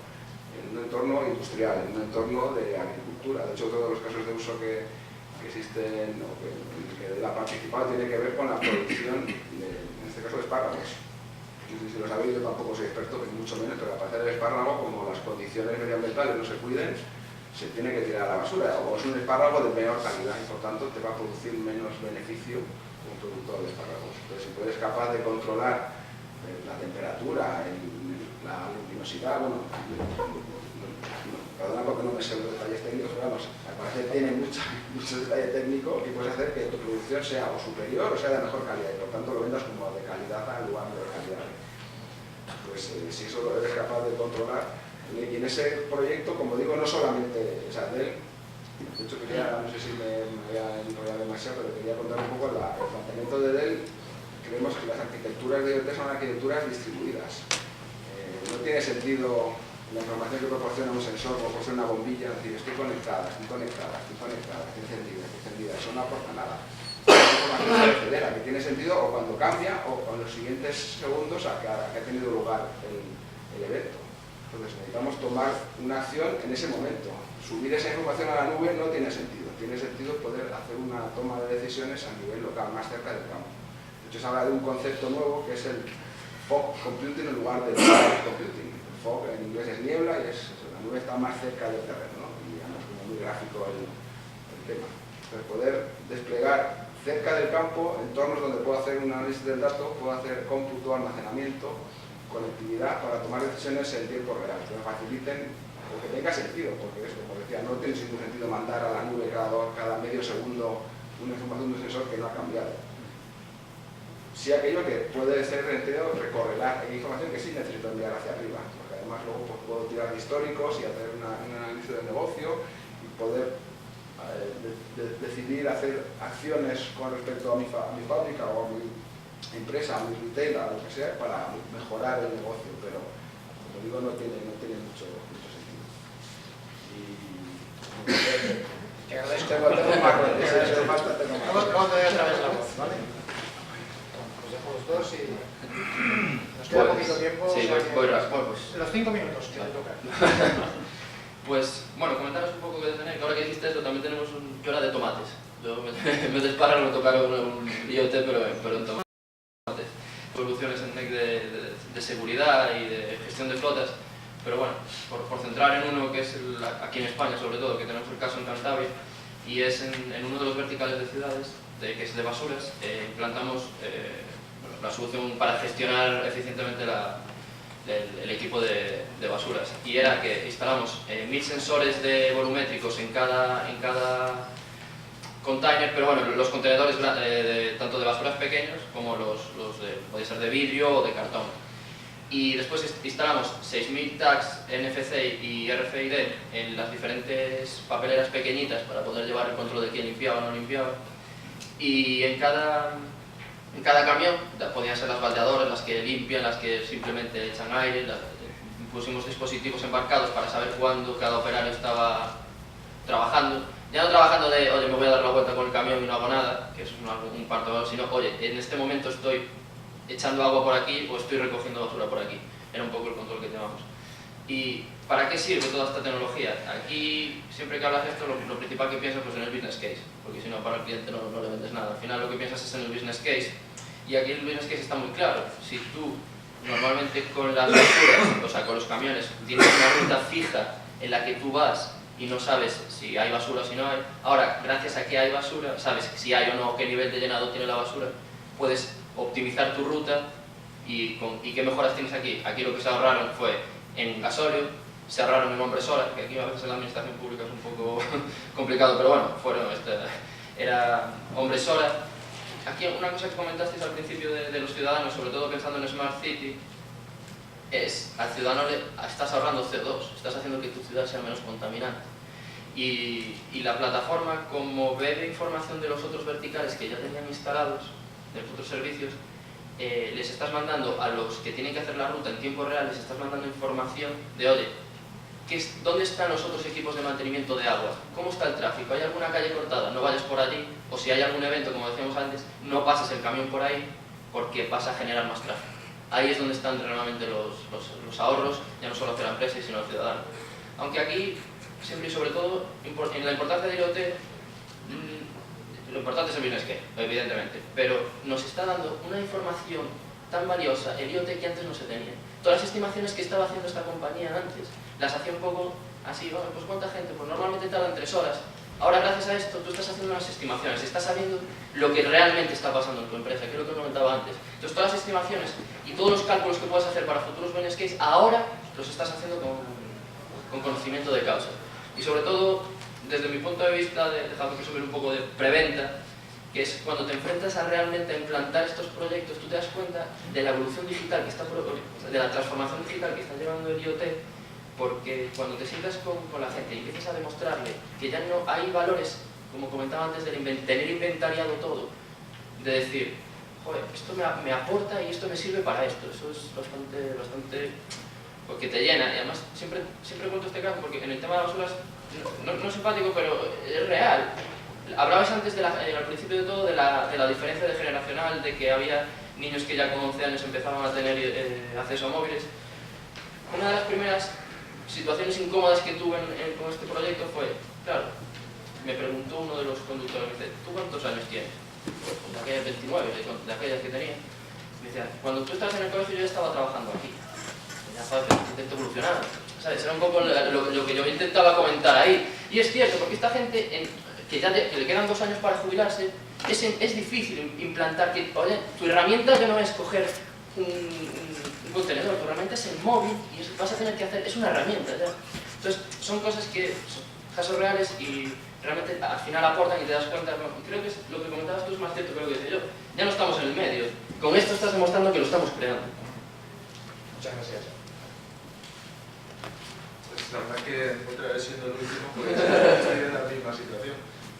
en un entorno industrial, en un entorno de agricultura. De hecho, todos los casos de uso que existen o que él ha participado tiene que ver con la producción, en este caso, de espárragos. No sé si lo sabéis, yo tampoco soy experto, ni mucho menos, pero aparte del espárrago, como las condiciones medioambientales no se cuiden, se tiene que tirar a la basura, o es un espárrago de menor calidad y por tanto te va a producir menos beneficio como productor de espárragos. Entonces, si tú eres capaz de controlar la temperatura, la luminosidad, bueno, perdona porque no me sé los detalles técnicos, pero vamos, me parece que tiene mucho detalle técnico y puedes hacer que tu producción sea o superior o sea de mejor calidad y por tanto lo vendas como de calidad en lugar de calidad. Pues si eso lo eres capaz de controlar, y en ese proyecto, como digo, no solamente, o sea, de hecho quería, no sé si me voy a enrollar demasiado, pero quería contar un poco el planteamiento de Dell. Creemos que las arquitecturas de IoT son arquitecturas distribuidas. No tiene sentido la información que proporciona un sensor, proporciona una bombilla, es decir, estoy conectada, estoy encendida, eso no aporta nada. La que tiene sentido o cuando cambia o en los siguientes segundos a que ha tenido lugar el evento. Entonces necesitamos tomar una acción en ese momento. Subir esa información a la nube no tiene sentido. Tiene sentido poder hacer una toma de decisiones a nivel local, más cerca del campo. De hecho, se habla de un concepto nuevo que es el fog computing en lugar del cloud computing. El fog en inglés es niebla y la nube está más cerca del terreno, ¿no? Y además como muy gráfico el tema. Entonces, poder desplegar cerca del campo entornos donde puedo hacer un análisis del dato, puedo hacer cómputo, almacenamiento, conectividad para tomar decisiones en tiempo real, que me faciliten o que tenga sentido, porque eso, como decía, no tiene ningún sentido mandar a la nube cada medio segundo una información de un sensor que no ha cambiado. Sí aquello que puede ser recorrelar, hay información que sí necesito enviar hacia arriba, porque además luego pues, puedo tirar de históricos y hacer un análisis del negocio y poder decidir hacer acciones con respecto a mi fábrica o a mi empresa, a mi retail, a lo que sea, para mejorar el negocio, pero como digo, no tiene mucho sentido. Te agradezco. Tengo más, tengo más. Luego te doy otra vez la voz, ¿vale? Os dejo los dos y nos queda poquito tiempo. Sí, voy pues. Los 5 minutos que te tocan. Pues, bueno, comentaros un poco que tenéis. Ahora que dijiste eso, también tenemos que hora de tomates. Yo en vez de espárragos me tocaron un IoT, pero en tomates. Soluciones en NEC de seguridad y de gestión de flotas, pero bueno, por centrar en uno que es aquí en España sobre todo, que tenemos el caso en Cantabria, y es en uno de los verticales de ciudades, que es de basuras, implantamos la solución para gestionar eficientemente el equipo de basuras, y era que instalamos 1000 sensores volumétricos en cada container, pero bueno, los contenedores tanto de basuras pequeños como puede ser de vidrio o de cartón. Y después instalamos 6000 tags NFC y RFID en las diferentes papeleras pequeñitas para poder llevar el control de quién limpiaba o no limpiaba. Y en cada camión, podían ser las baldeadoras, las que limpian, las que simplemente echan aire, pusimos dispositivos embarcados para saber cuándo cada operario estaba trabajando. Ya no trabajando de, oye, me voy a dar la vuelta con el camión y no hago nada, que es un parto, sino, oye, en este momento estoy echando agua por aquí o estoy recogiendo basura por aquí. Era un poco el control que llevamos. ¿Y para qué sirve toda esta tecnología? Aquí, siempre que hablas de esto, lo principal que piensas pues en el business case, porque si no para el cliente no le vendes nada. Al final lo que piensas es en el business case, y aquí el business case está muy claro. Si tú, normalmente con las basuras, o sea, con los camiones, tienes una ruta fija en la que tú vas y no sabes si hay basura o si no hay. Ahora, gracias a que hay basura, sabes si hay o no, qué nivel de llenado tiene la basura, puedes optimizar tu ruta y qué mejoras tienes aquí. Aquí lo que se ahorraron fue en gasóleo, se ahorraron en hombres hora, que aquí a veces en la administración pública es un poco complicado, pero bueno, era hombres hora. Aquí una cosa que comentasteis al principio de los ciudadanos, sobre todo pensando en Smart City, es al ciudadano estás ahorrando CO2, estás haciendo que tu ciudad sea menos contaminante. Y la plataforma, como bebe información de los otros verticales que ya tenían instalados, de los otros servicios, les estás mandando a los que tienen que hacer la ruta en tiempo real, les estás mandando información de, oye, ¿dónde están los otros equipos de mantenimiento de agua? ¿Cómo está el tráfico? ¿Hay alguna calle cortada? No vayas por allí, o si hay algún evento, como decíamos antes, no pases el camión por ahí porque vas a generar más tráfico. Ahí es donde están realmente los ahorros, ya no solo hacia la empresa, sino al ciudadano. Aunque aquí, siempre y sobre todo, en la importancia de IoT, lo importante es el business case, evidentemente, pero nos está dando una información tan valiosa el IoT que antes no se tenía. Todas las estimaciones que estaba haciendo esta compañía antes, las hacía un poco así, bueno, pues ¿cuánta gente? Pues normalmente tardan 3 horas. Ahora, gracias a esto, tú estás haciendo unas estimaciones, estás sabiendo lo que realmente está pasando en tu empresa, que es lo que os comentaba antes. Entonces, todas las estimaciones y todos los cálculos que puedas hacer para futuros business case, ahora los estás haciendo con conocimiento de causa. Y sobre todo, desde mi punto de vista, dejadme subir un poco de preventa, que es cuando te enfrentas a realmente implantar estos proyectos, tú te das cuenta de la evolución digital que está, de la transformación digital que está llevando el IoT, porque cuando te sientas con la gente y empiezas a demostrarle que ya no hay valores, como comentaba antes, de tener inventariado todo, de decir, joder, esto me aporta y esto me sirve para esto, eso es bastante porque te llena. Y además siempre cuento este caso porque en el tema de las basuras no es simpático, pero es real. Hablabais antes, al principio de todo, de la diferencia generacional, de que había niños que ya con 11 años empezaban a tener acceso a móviles. Una de las primeras situaciones incómodas que tuve con este proyecto fue, claro, me preguntó uno de los conductores, me dice, ¿tú cuántos años tienes? Pues de aquellas 29, de aquellas que tenía. Me decía, cuando tú estabas en el colegio yo ya estaba trabajando aquí. Ya sabes, intento evolucionar, ¿sabes? Era un poco lo que yo intentaba comentar ahí. Y es cierto, porque esta gente, que le quedan 2 años para jubilarse, es difícil implantar que, oye, tu herramienta ya no es coger un contenedor, tu herramienta es el móvil y eso vas a tener que hacer, es una herramienta ya. Entonces, son cosas que son casos reales y realmente al final aportan y te das cuenta. Y creo que lo que comentabas tú es más cierto que lo que decía yo. Ya no estamos en el medio. Con esto estás demostrando que lo estamos creando. Muchas gracias. Pues la verdad que otra vez siendo el último, pues estoy en la misma situación.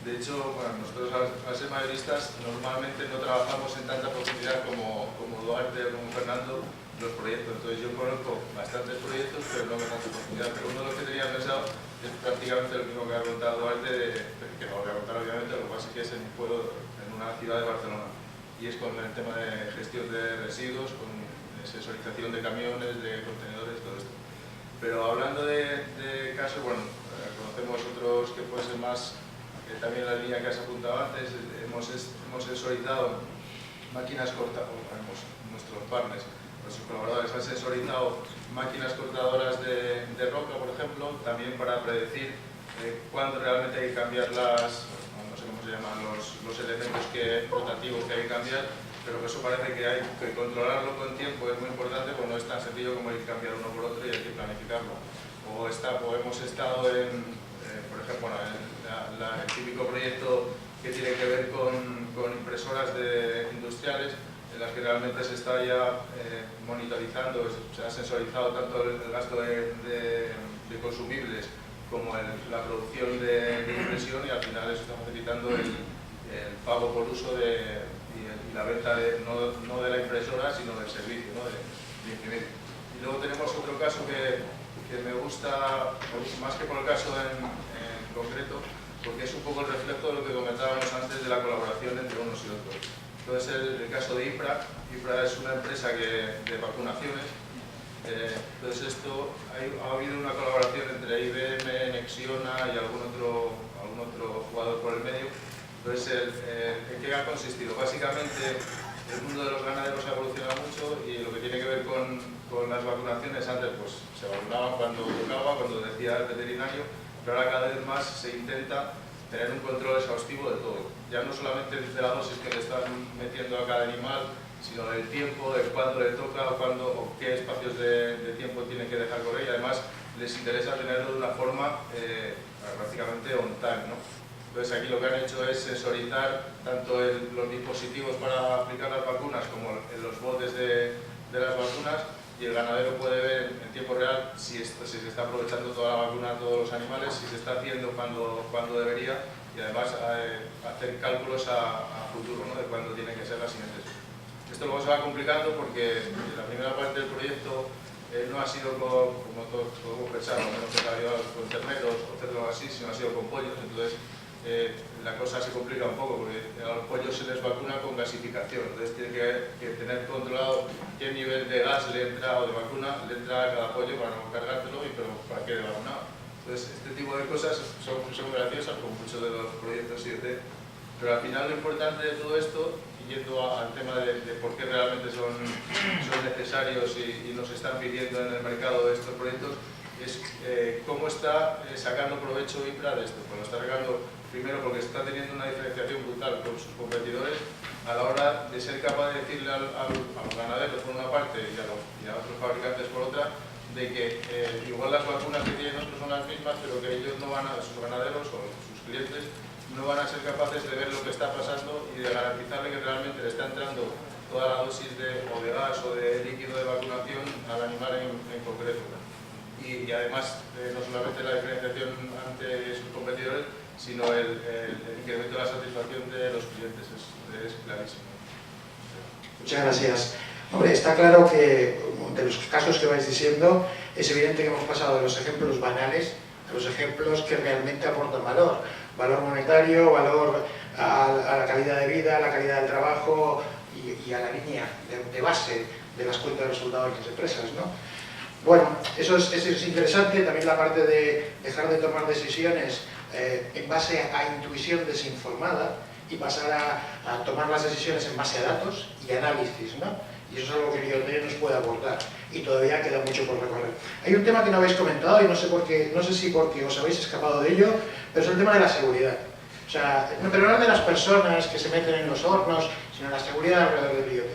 De hecho, bueno, nosotros al ser mayoristas normalmente no trabajamos en tanta profundidad como Duarte o como Fernando los proyectos. Entonces yo conozco bastantes proyectos, pero no con tanta profundidad. Pero uno de los que tenía pensado es prácticamente lo mismo que ha contado Duarte, que no lo voy a contar obviamente, lo que pasa es que es en un pueblo, en una ciudad de Barcelona. Y es con el tema de gestión de residuos, con sensorización de camiones, de contenedores, todo esto. Pero hablando de casos, bueno, conocemos otros que pueden ser más, también la línea que has apuntado antes, hemos sensorizado máquinas cortadoras, nuestros partners, nuestros colaboradores han sensorizado máquinas cortadoras de roca, por ejemplo, también para predecir cuándo realmente hay que cambiar no sé cómo se llaman, los elementos rotativos que hay que cambiar, pero que eso parece que hay que controlarlo con tiempo, es muy importante, pues no es tan sencillo como hay que cambiar uno por otro y hay que planificarlo. O hemos estado por ejemplo, el típico proyecto que tiene que ver con impresoras industriales, en las que realmente se está ya monitorizando, se ha sensorizado tanto el gasto de consumibles como la producción de impresión, y al final eso está facilitando el pago por uso y la venta no de la impresora, sino del servicio, ¿no? de imprimir. Y luego tenemos otro caso que me gusta, más que por el caso en concreto, porque es un poco el reflejo de lo que comentábamos antes de la colaboración entre unos y otros. Entonces, el caso de IPRA es una empresa de vacunaciones. Entonces, ha habido una colaboración entre IBM, Nexiona y algún otro jugador por el medio. Entonces, ¿en qué ha consistido? Básicamente, el mundo de los ganaderos ha evolucionado mucho y lo que tiene que ver con las vacunaciones, antes pues se vacunaban cuando tocaba, cuando decía el veterinario, pero ahora cada vez más se intenta tener un control exhaustivo de todo. Ya no solamente de la dosis que le están metiendo a cada animal, sino del tiempo, de cuándo le toca o qué espacios de tiempo tiene que dejar correr, y además les interesa tenerlo de una forma prácticamente on time, ¿no? Entonces aquí lo que han hecho es sensorizar tanto los dispositivos para aplicar las vacunas como en los botes de las vacunas, y el ganadero puede ver en tiempo real si se está aprovechando toda la vacuna a todos los animales, si se está haciendo cuando debería, y además hacer cálculos a futuro, ¿no? De cuándo tienen que ser las siguientes. Esto luego se va complicando porque la primera parte del proyecto no ha sido como todos podemos pensar, no hemos pensado con terneros o cerdos así, sino ha sido con pollos. Entonces la cosa se complica un poco porque a los pollos se les vacuna con gasificación, entonces tiene que tener controlado qué nivel de gas le entra o de vacuna le entra a cada pollo para no cargártelo, pero para qué de vacunado. Entonces, este tipo de cosas son graciosas, como muchos de los proyectos IoT, pero al final lo importante de todo esto, yendo al tema de por qué realmente son necesarios y nos están pidiendo en el mercado estos proyectos, es cómo está sacando provecho Indra de esto. Pues lo está sacando primero porque está teniendo una diferenciación brutal con sus competidores a la hora de ser capaz de decirle a los ganaderos por una parte y a otros fabricantes por otra, de que igual las vacunas que tienen otros son las mismas, pero que ellos no van a, sus ganaderos o sus clientes, no van a ser capaces de ver lo que está pasando y de garantizarle que realmente le está entrando toda la dosis de gas o de líquido de vacunación al animal en concreto. Y además, no solamente la diferenciación ante sus competidores, sino el incremento de la satisfacción de los clientes, es clarísimo. Muchas gracias. Hombre, está claro que de los casos que vais diciendo, es evidente que hemos pasado de los ejemplos banales a los ejemplos que realmente aportan valor. Valor monetario, valor a la calidad de vida, a la calidad del trabajo y a la línea de base de las cuentas de resultados de las empresas, ¿no? Bueno, eso es interesante, también la parte de dejar de tomar decisiones en base a intuición desinformada y pasar a tomar las decisiones en base a datos y análisis, ¿no? Y eso es algo que el IoT nos puede aportar y todavía queda mucho por recorrer. Hay un tema que no habéis comentado y no sé si porque os habéis escapado de ello, pero es el tema de la seguridad. O sea, pero no de las personas que se meten en los hornos, sino la seguridad alrededor del IoT.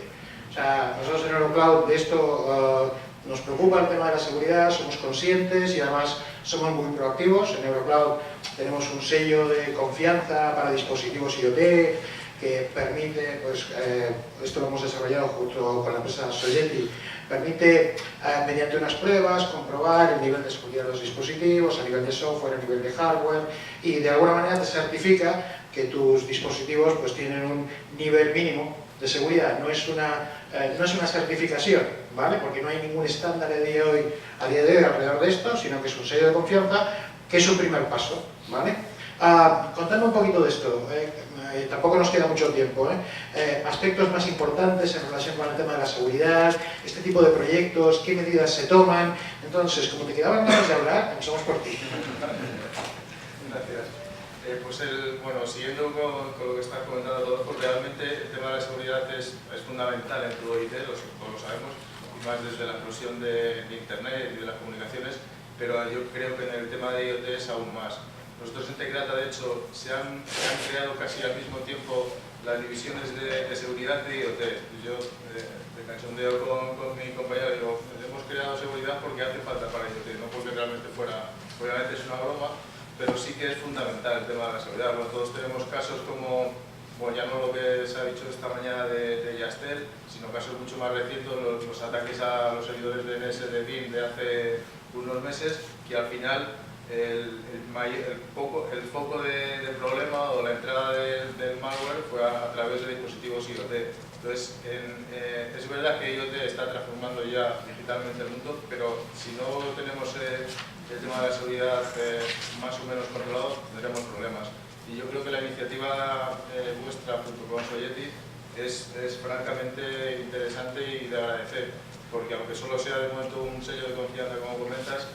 O sea, nosotros en Eurocloud de esto nos preocupa el tema de la seguridad, somos conscientes y además somos muy proactivos. En Eurocloud tenemos un sello de confianza para dispositivos IoT que permite, pues esto lo hemos desarrollado junto con la empresa Sogeti, permite mediante unas pruebas comprobar el nivel de seguridad de los dispositivos, a nivel de software, a nivel de hardware, y de alguna manera te certifica que tus dispositivos pues tienen un nivel mínimo de seguridad. No es una certificación, ¿vale? Porque no hay ningún estándar a día de hoy alrededor de esto, sino que es un sello de confianza, que es un primer paso, ¿vale? Contadme un poquito de esto, tampoco nos queda mucho tiempo, aspectos más importantes en relación con el tema de la seguridad, este tipo de proyectos, qué medidas se toman. Entonces, como te quedaban ganas de hablar, empezamos por ti. Gracias. Bueno, siguiendo con lo que estás comentando todos, pues realmente el tema de la seguridad es fundamental en todo IT, todos lo sabemos, y más desde la explosión de Internet y de las comunicaciones, pero yo creo que en el tema de IoT es aún más. Nosotros en Tecdata, de hecho, se han creado casi al mismo tiempo las divisiones de seguridad de IoT. Yo, de cachondeo con mi compañero, digo, hemos creado seguridad porque hace falta para IoT, no porque realmente fuera, obviamente es una broma, pero sí que es fundamental el tema de la seguridad. Bueno, todos tenemos casos como, bueno, ya no lo que se ha dicho esta mañana de Yastel, sino casos mucho más recientes, los ataques a los servidores DNS de BIM de hace unos meses, que al final el foco de problema o la entrada del malware fue a través de dispositivos IoT. Entonces, es verdad que IoT está transformando ya digitalmente el mundo, pero si no tenemos el tema de la seguridad más o menos controlado, tendremos problemas. Y yo creo que la iniciativa vuestra junto con Sogeti es francamente interesante y de agradecer, porque aunque solo sea de momento un sello de confianza, como comentas,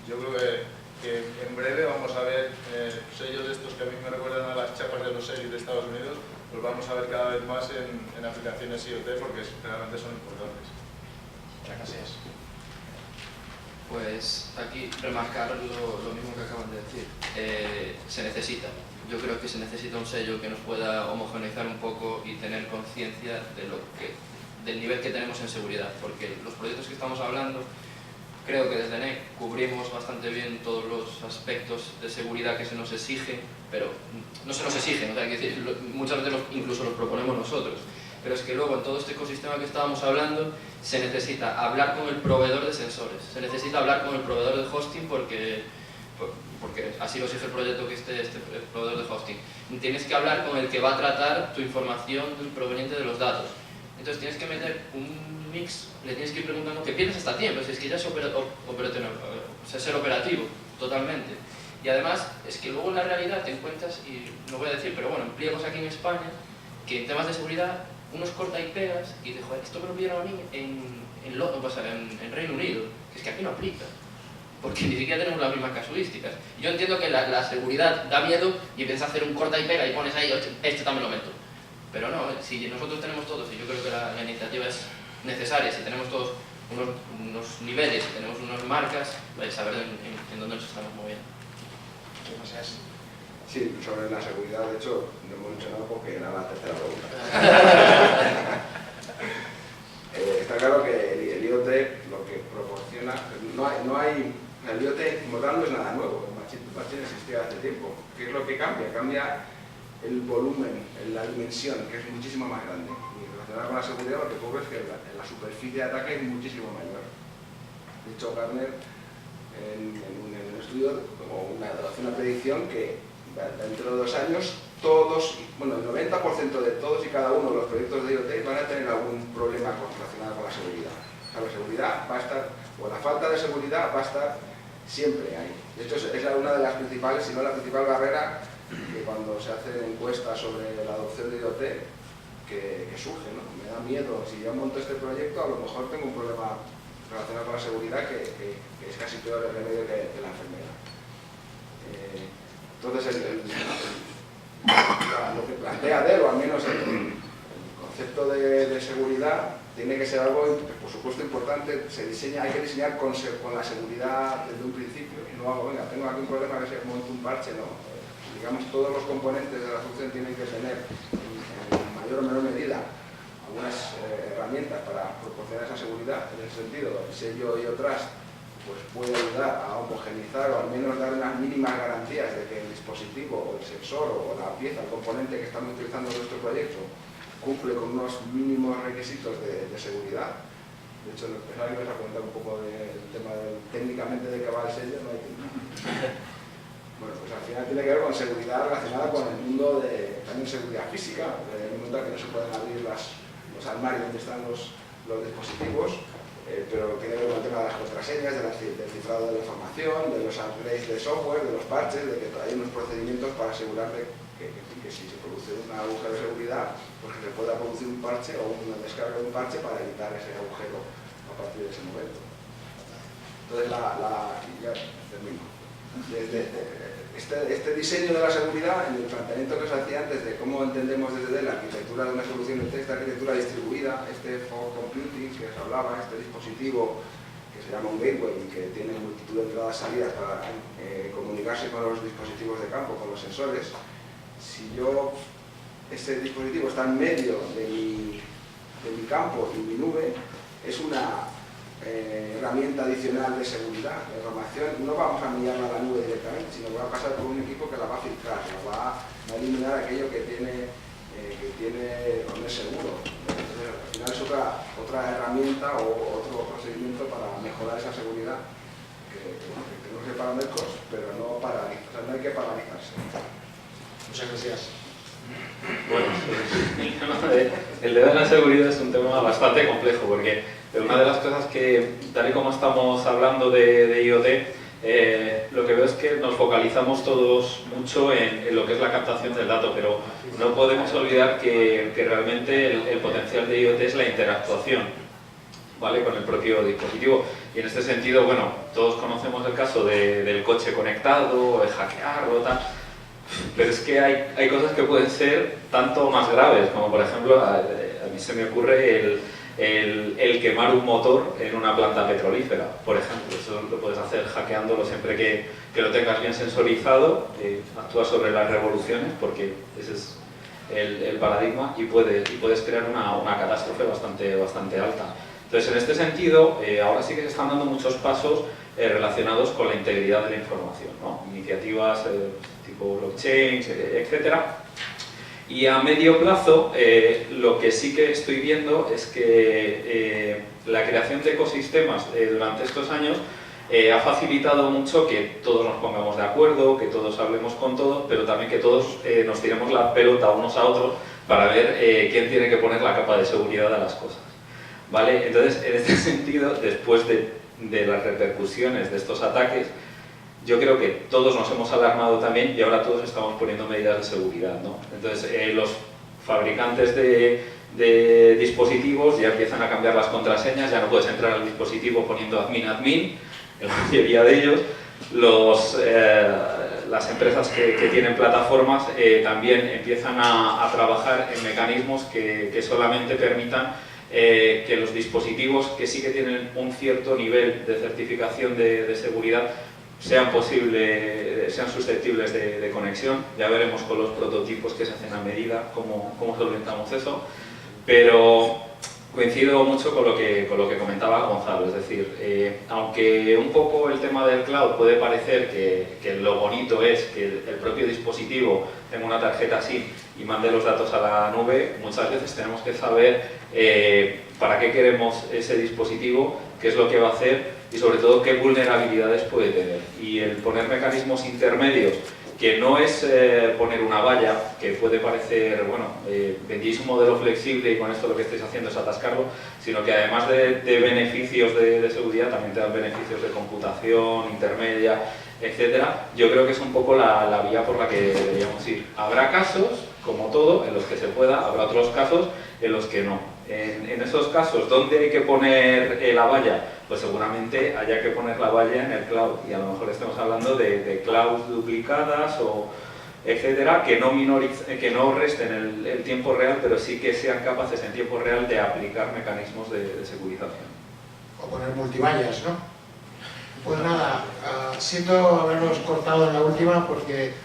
yo creo que en breve vamos a ver sellos de estos que a mí me recuerdan a las chapas de los sellos de Estados Unidos, los vamos a ver cada vez más en aplicaciones IoT porque realmente son importantes. Muchas gracias. Pues aquí remarcar lo mismo que acaban de decir. Se necesita. Yo creo que se necesita un sello que nos pueda homogeneizar un poco y tener conciencia del nivel que tenemos en seguridad, porque los proyectos que estamos hablando, creo que desde NEC cubrimos bastante bien todos los aspectos de seguridad que se nos exigen, pero no se nos exigen, o sea, hay que decir, muchas veces incluso los proponemos nosotros. Pero es que luego en todo este ecosistema que estábamos hablando se necesita hablar con el proveedor de sensores, se necesita hablar con el proveedor de hosting porque así lo exige el proyecto que esté este proveedor de hosting. Tienes que hablar con el que va a tratar tu información proveniente de los datos. Entonces tienes que meter un mix, le tienes que ir preguntando que pierdes hasta tiempo, si es que ya es ser operativo totalmente. Y además es que luego en la realidad te encuentras, y no voy a decir, pero bueno, en pliegos aquí en España, que en temas de seguridad unos corta y pegas y dices, joder, esto me lo pidieron a mí en Reino Unido, que es que aquí no aplica. porque ni siquiera tenemos las mismas casuísticas. Yo entiendo que la seguridad da miedo y empiezas a hacer un corta y pega y pones ahí, este también lo meto. Pero no, si nosotros tenemos todos, y yo creo que la iniciativa es necesaria, si tenemos todos unos niveles, si tenemos unas marcas, pues saber en dónde nos estamos moviendo. Gracias. Sí, sobre la seguridad, de hecho, no hemos dicho nada porque era la tercera pregunta. Está claro que el IoT lo que proporciona, el IoT como tal no es nada nuevo, el machine to machine existía hace tiempo. ¿Qué es lo que cambia? Cambia el volumen, la dimensión, que es muchísimo más grande. Y relacionado con la seguridad lo que ocurre es que la superficie de ataque es muchísimo mayor. De hecho, Gartner en un estudio hace una predicción que dentro de 2 años todos, bueno, el 90% de todos y cada uno de los proyectos de IoT van a tener algún problema relacionado con la seguridad. O sea, la seguridad va a estar, o la falta de seguridad va a estar siempre ahí. De hecho, es una de las principales, si no la principal barrera que cuando se hacen encuestas sobre la adopción de IoT que surge, ¿no? Me da miedo, si yo monto este proyecto, a lo mejor tengo un problema relacionado con la seguridad que es casi peor el remedio que la enfermedad. Entonces, lo que plantea Dell, o al menos el concepto de seguridad, tiene que ser algo, por supuesto, importante. Hay que diseñar con la seguridad desde un principio. Y no hago, venga, tengo aquí un problema que se monte un parche, no. Digamos, todos los componentes de la solución tienen que tener, en mayor o menor medida, algunas herramientas para proporcionar esa seguridad. En ese sentido, el sello IoTrust pues puede ayudar a homogeneizar o al menos dar unas mínimas garantías de que el dispositivo o el sensor o la pieza, el componente que estamos utilizando en nuestro proyecto cumple con unos mínimos requisitos de seguridad. De hecho, pensaba que ibas a comentar un poco del tema técnicamente de qué va el sello, no hay tiempo. Bueno, pues al final tiene que ver con seguridad relacionada con el mundo de también seguridad física, en el mundo en que no se pueden abrir los armarios donde están los dispositivos, pero tiene que ver con el tema de las contraseñas, del cifrado de la información, de los upgrades de software, de los parches, de que hay unos procedimientos para asegurar que si se produce un agujero de seguridad, pues que se pueda producir un parche o una descarga de un parche para evitar ese agujero a partir de ese momento. Entonces, ya termino. Este diseño de la seguridad, en el planteamiento que os hacía antes de cómo entendemos desde la arquitectura de una solución, esta arquitectura distribuida, este fog computing que os hablaba, este dispositivo que se llama un gateway y que tiene multitud de entradas y salidas para comunicarse con los dispositivos de campo, con los sensores. Si este dispositivo está en medio de mi campo y mi nube, es una herramienta adicional de seguridad. La información no vamos a enviarla a la nube directamente, sino que va a pasar por un equipo que la va a filtrar, va a eliminar aquello que no es seguro. Entonces, al final es otra herramienta o otro procedimiento para mejorar esa seguridad que tenemos que paranoicos, pero no hay que paralizarse. Muchas gracias. Bueno, el tema de la seguridad es un tema bastante complejo porque una de las cosas que, tal y como estamos hablando de IoT, lo que veo es que nos focalizamos todos mucho en lo que es la captación del dato, pero no podemos olvidar que realmente el potencial de IoT es la interactuación, ¿vale?, con el propio dispositivo. Y en este sentido, bueno, todos conocemos el caso del coche conectado, de hackearlo, tal. Pero es que hay cosas que pueden ser tanto más graves, como por ejemplo, a mí se me ocurre el quemar un motor en una planta petrolífera, por ejemplo. Eso lo puedes hacer hackeándolo siempre que lo tengas bien sensorizado, actúa sobre las revoluciones, porque ese es el paradigma, y puedes crear una catástrofe bastante alta. Entonces, en este sentido, ahora sí que se están dando muchos pasos relacionados con la integridad de la información, ¿no? Iniciativas tipo blockchain, etcétera. Y a medio plazo, lo que sí que estoy viendo es que la creación de ecosistemas durante estos años ha facilitado mucho que todos nos pongamos de acuerdo, que todos hablemos con todos, pero también que todos nos tiremos la pelota unos a otros para ver quién tiene que poner la capa de seguridad a las cosas, ¿vale? Entonces, en este sentido, después de las repercusiones de estos ataques, yo creo que todos nos hemos alarmado también y ahora todos estamos poniendo medidas de seguridad, ¿no? Entonces, los fabricantes de dispositivos ya empiezan a cambiar las contraseñas, ya no puedes entrar al dispositivo poniendo admin, en la mayoría de ellos, las empresas que tienen plataformas también empiezan a trabajar en mecanismos que solamente permitan que los dispositivos que sí que tienen un cierto nivel de certificación de seguridad sean susceptibles de conexión. Ya veremos con los prototipos que se hacen a medida cómo solventamos eso, pero coincido mucho con lo que comentaba Gonzalo, es decir, aunque un poco el tema del cloud puede parecer que lo bonito es que el propio dispositivo tenga una tarjeta SIM y mande los datos a la nube, muchas veces tenemos que saber para qué queremos ese dispositivo, qué es lo que va a hacer y sobre todo qué vulnerabilidades puede tener. Y el poner mecanismos intermedios, que no es poner una valla, que puede parecer, bueno, vendéis un modelo flexible y con esto lo que estáis haciendo es atascarlo, sino que además de beneficios de seguridad, también te dan beneficios de computación intermedia, etcétera. Yo creo que es un poco la vía por la que deberíamos ir. Habrá casos, como todo, en los que se pueda, habrá otros casos en los que no. En esos casos, ¿dónde hay que poner la valla? Pues seguramente haya que poner la valla en el cloud, y a lo mejor estemos hablando de clouds duplicadas o etcétera, que no resten el tiempo real, pero sí que sean capaces en tiempo real de aplicar mecanismos de securización. O poner multivallas, ¿no? Pues nada, siento habernos cortado en la última,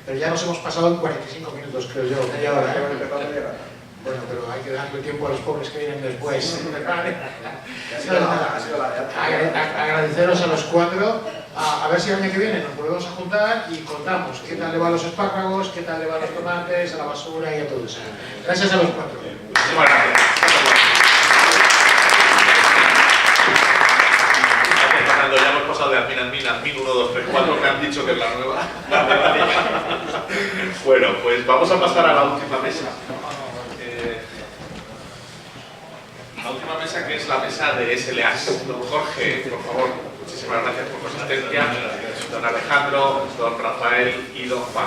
pero ya nos hemos pasado en 45 minutos, creo yo, media hora. Bueno, pero hay que darle tiempo a los pobres que vienen después. Agradeceros a los cuatro. A ver si el año que viene nos volvemos a juntar y contamos qué tal le va a los espárragos, qué tal le va a los tomates, a la basura y a todo eso. Gracias a los cuatro. Muchísimas gracias. Ya hemos pasado de admin, 1, 2, 3, 4, que han dicho que es la nueva. Bueno, pues vamos a pasar a la última mesa. La última mesa, que es la mesa de SLAs. Don Jorge, por favor, muchísimas gracias por su asistencia. Don Alejandro, don Rafael y don Juan.